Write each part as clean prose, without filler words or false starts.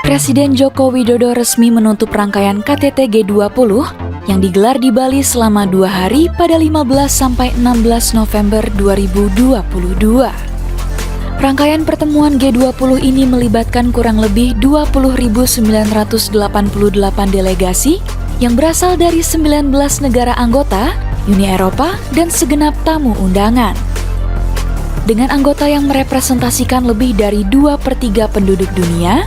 Presiden Joko Widodo resmi menutup rangkaian KTT G20 yang digelar di Bali selama 2 hari pada 15–16 November 2022. Rangkaian pertemuan G20 ini melibatkan kurang lebih 20.988 delegasi yang berasal dari 19 negara anggota, Uni Eropa, dan segenap tamu undangan. Dengan anggota yang merepresentasikan lebih dari 2/3 penduduk dunia,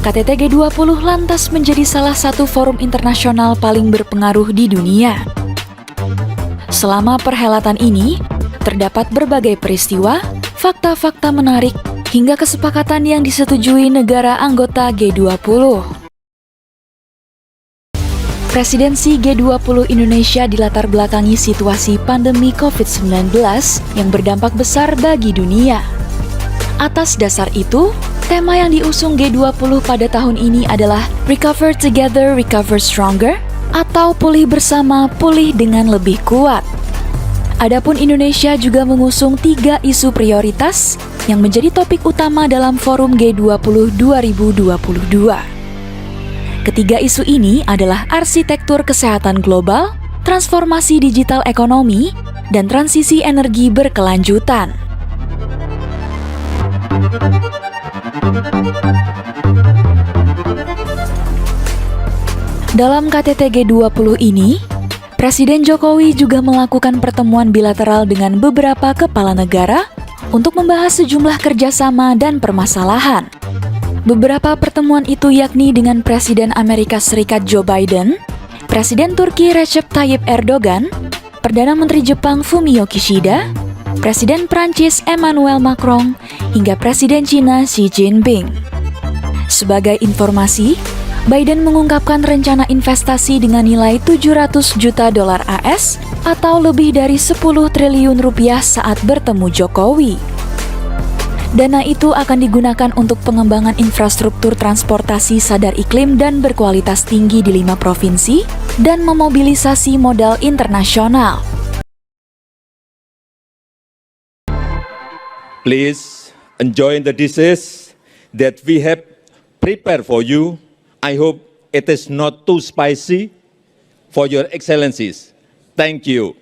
KTT G20 lantas menjadi salah satu forum internasional paling berpengaruh di dunia. Selama perhelatan ini, terdapat berbagai peristiwa, fakta-fakta menarik, hingga kesepakatan yang disetujui negara anggota G20. Presidensi G20 Indonesia dilatar belakangi situasi pandemi COVID-19 yang berdampak besar bagi dunia. Atas dasar itu, tema yang diusung G20 pada tahun ini adalah Recover Together, Recover Stronger, atau pulih bersama, pulih dengan lebih kuat. Adapun Indonesia juga mengusung 3 isu prioritas yang menjadi topik utama dalam Forum G20 2022. Ketiga isu ini adalah arsitektur kesehatan global, transformasi digital ekonomi, dan transisi energi berkelanjutan. Dalam KTT G20 ini, Presiden Jokowi juga melakukan pertemuan bilateral dengan beberapa kepala negara untuk membahas sejumlah kerjasama dan permasalahan. Beberapa pertemuan itu yakni dengan Presiden Amerika Serikat Joe Biden, Presiden Turki Recep Tayyip Erdogan, Perdana Menteri Jepang Fumio Kishida, Presiden Prancis Emmanuel Macron, hingga Presiden Cina Xi Jinping. Sebagai informasi, Biden mengungkapkan rencana investasi dengan nilai 700 juta dolar AS atau lebih dari 10 triliun rupiah saat bertemu Jokowi. Dana itu akan digunakan untuk pengembangan infrastruktur transportasi sadar iklim dan berkualitas tinggi di 5 provinsi dan memobilisasi modal internasional. Please enjoy the dishes that we have prepared for you. I hope it is not too spicy for your excellencies. Thank you.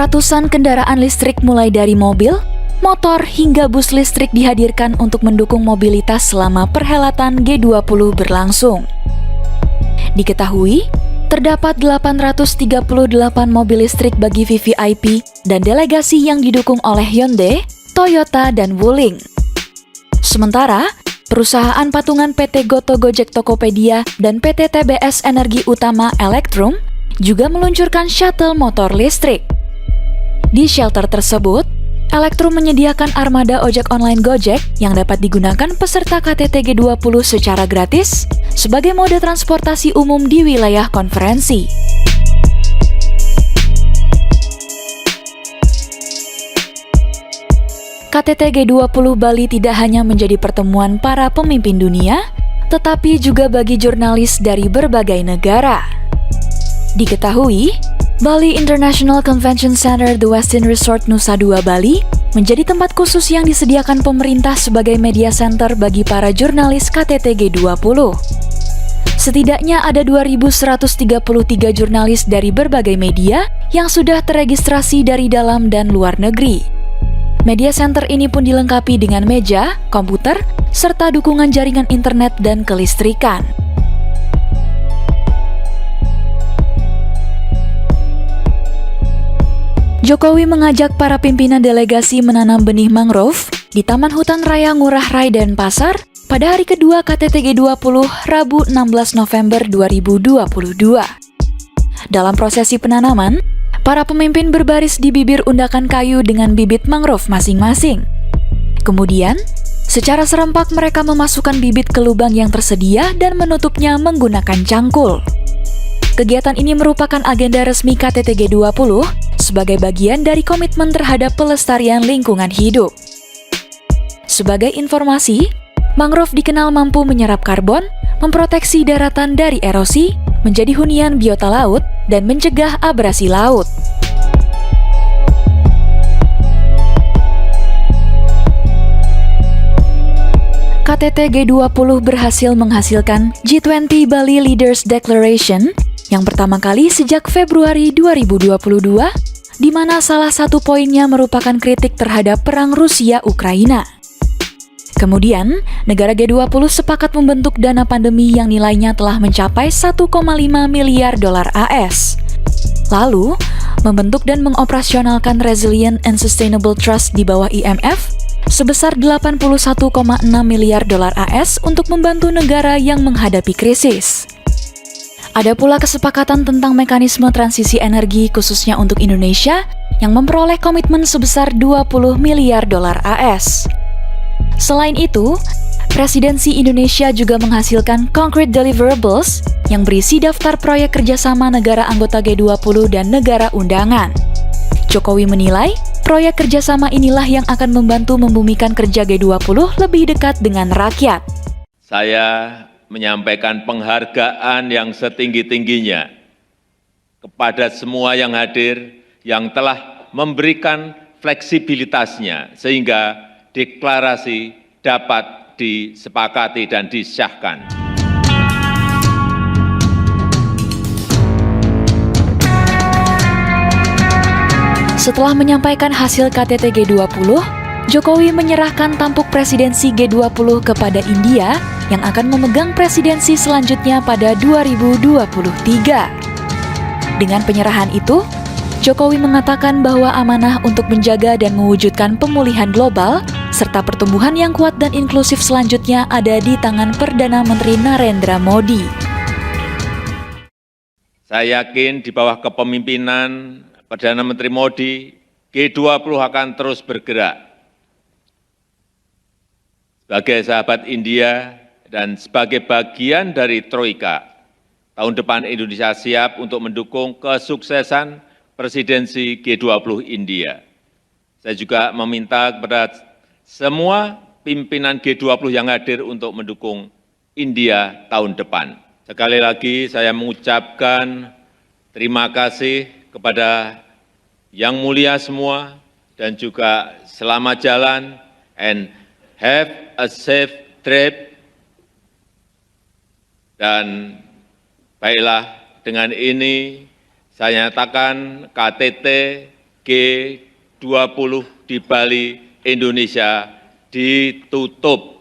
Ratusan kendaraan listrik mulai dari mobil, motor, hingga bus listrik dihadirkan untuk mendukung mobilitas selama perhelatan G20 berlangsung. Diketahui, terdapat 838 mobil listrik bagi VVIP dan delegasi yang didukung oleh Hyundai, Toyota, dan Wuling. Sementara, perusahaan patungan PT Goto Gojek Tokopedia dan PT TBS Energi Utama Elektrum juga meluncurkan shuttle motor listrik. Di shelter tersebut, Elektrum menyediakan armada ojek online Gojek yang dapat digunakan peserta KTT G20 secara gratis sebagai mode transportasi umum di wilayah konferensi. KTT G20 Bali tidak hanya menjadi pertemuan para pemimpin dunia, tetapi juga bagi jurnalis dari berbagai negara. Diketahui, Bali International Convention Center The Westin Resort Nusa Dua Bali menjadi tempat khusus yang disediakan pemerintah sebagai media center bagi para jurnalis KTT G20. Setidaknya ada 2.133 jurnalis dari berbagai media yang sudah terregistrasi dari dalam dan luar negeri. Media center ini pun dilengkapi dengan meja, komputer, serta dukungan jaringan internet dan kelistrikan. Jokowi mengajak para pimpinan delegasi menanam benih mangrove di Taman Hutan Raya Ngurah Rai Denpasar pada hari kedua KTT G20 Rabu 16 November 2022. Dalam prosesi penanaman, para pemimpin berbaris di bibir undakan kayu dengan bibit mangrove masing-masing. Kemudian, secara serempak mereka memasukkan bibit ke lubang yang tersedia dan menutupnya menggunakan cangkul. Kegiatan ini merupakan agenda resmi KTT G20 sebagai bagian dari komitmen terhadap pelestarian lingkungan hidup. Sebagai informasi, mangrove dikenal mampu menyerap karbon, memproteksi daratan dari erosi, menjadi hunian biota laut, dan mencegah abrasi laut. KTT G20 berhasil menghasilkan G20 Bali Leaders Declaration yang pertama kali sejak Februari 2022, di mana salah satu poinnya merupakan kritik terhadap perang Rusia-Ukraina. Kemudian, negara G20 sepakat membentuk dana pandemi yang nilainya telah mencapai 1,5 miliar dolar AS. Lalu, membentuk dan mengoperasionalkan Resilient and Sustainable Trust di bawah IMF sebesar 81,6 miliar dolar AS untuk membantu negara yang menghadapi krisis. Ada pula kesepakatan tentang mekanisme transisi energi khususnya untuk Indonesia yang memperoleh komitmen sebesar 20 miliar dolar AS. Selain itu, Presidensi Indonesia juga menghasilkan Concrete Deliverables yang berisi daftar proyek kerjasama negara anggota G20 dan negara undangan. Jokowi menilai, proyek kerjasama inilah yang akan membantu membumikan kerja G20 lebih dekat dengan rakyat. Saya menyampaikan penghargaan yang setinggi-tingginya kepada semua yang hadir yang telah memberikan fleksibilitasnya sehingga deklarasi dapat disepakati dan disahkan. Setelah menyampaikan hasil KTT G20, Jokowi menyerahkan tampuk presidensi G20 kepada India yang akan memegang presidensi selanjutnya pada 2023. Dengan penyerahan itu, Jokowi mengatakan bahwa amanah untuk menjaga dan mewujudkan pemulihan global serta pertumbuhan yang kuat dan inklusif selanjutnya ada di tangan Perdana Menteri Narendra Modi. Saya yakin di bawah kepemimpinan Perdana Menteri Modi, G20 akan terus bergerak. Sebagai sahabat India dan sebagai bagian dari Troika, tahun depan Indonesia siap untuk mendukung kesuksesan presidensi G20 India. Saya juga meminta kepada semua pimpinan G20 yang hadir untuk mendukung India tahun depan. Sekali lagi saya mengucapkan terima kasih kepada Yang Mulia semua dan juga selamat jalan and have a safe trip. Dan baiklah, dengan ini saya nyatakan KTT G20 di Bali, Indonesia ditutup.